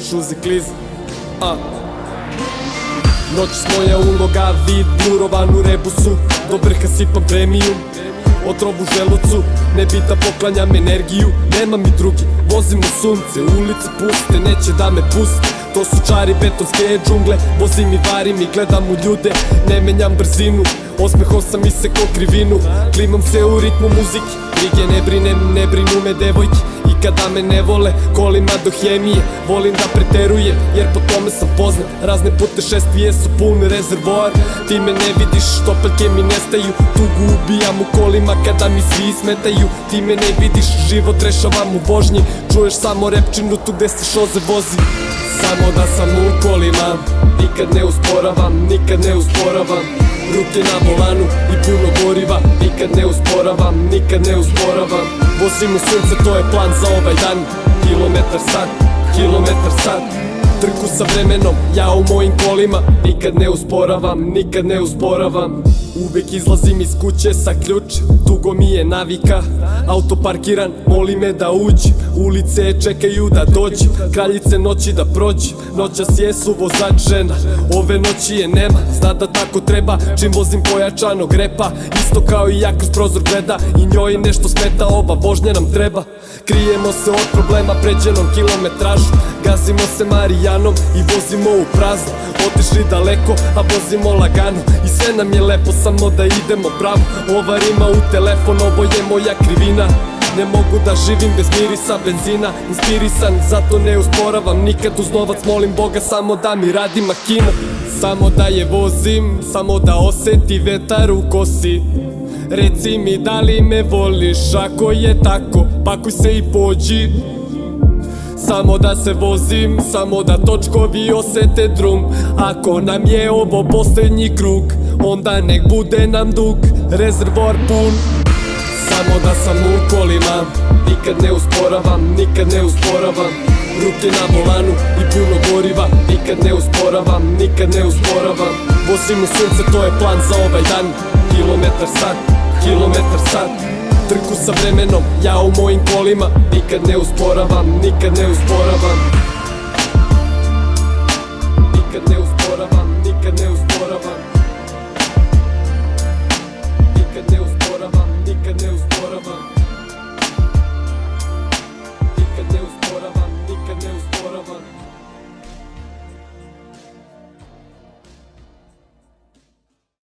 šuzi kliz. Noć moja uloga, vid murovan u rebusu. Do vrha sipam premium, otrovu želucu. Ne bi da poklanjam energiju, nema mi drugi. Vozim u sunce, ulice puste, neće da me puste. To su čari betonske džungle, vozim i varim i gledam u ljude. Ne menjam brzinu, osmehom sam isekao krivinu. Klimam se u ritmu muzike, brige ne brinem, ne brinu me devojke. I kada me ne vole, kolima do hemije. Volim da preterujem, jer po tome sam poznat. Razne putešestvije su pun rezervoar. Ti me ne vidiš, štopeljke mi nestaju. Tugu ubijam u kolima kada mi svi smetaju. Ti me ne vidiš, život rešavam u vožnji. Čuješ samo repčinu tu gde se šoze vozi. Samo da sam u kolima, nikad ne usporavam, nikad ne usporavam. Ruke na volanu i puno goriva, nikad ne usporavam, nikad ne usporavam. Vozim u sunce, to je plan za ovaj dan. Kilometar sat, kilometar sat. Trku sa vremenom, ja u mojim kolima. Nikad ne usporavam, nikad ne usporavam. Uvek izlazim iz kuće sa ključem, dugo mi je navika. Auto parkiran, moli me da uđem. Ulice čekaju da dođem, kraljice noći da prođem. Noćas jesu vozač žena, ove noći je nema. Zna da tako treba, čim vozim pojačanog repa. Isto kao i ja kroz prozor gleda, i njoj nešto smeta, ova vožnja nam treba. Krijemo se od problema pređenom kilometražu. Gazimo se Marijanom i vozimo u prazno. Otišli daleko, a vozimo lagano. I sve nam je lepo, samo da idemo pravo. Ova rima u telefon, ovo je moja krivina. Ne mogu da živim bez mirisa benzina. Inspirisan, zato ne usporavam nikad. Uz novac molim Boga samo da mi radi makina. Samo da je vozim, samo da oseti vetar u kosi. Reci mi da li me voliš, ako je tako, pakuj se i pođi. Samo da se vozim, samo da točkovi osete drum. Ako nam je ovo poslednji krug, onda nek bude nam dug, rezervoar pun. Samo da sam u kolima, nikad ne usporavam, nikad ne usporavam. Ruke na volanu i puno goriva, nikad ne usporavam, nikad ne usporavam. Vozim u sunce, to je plan za ovaj dan. Kilometar sat, kilometar sat. Trku sa vremenom, ja u mojim kolima. Nikad ne usporavam, nikad ne usporavam.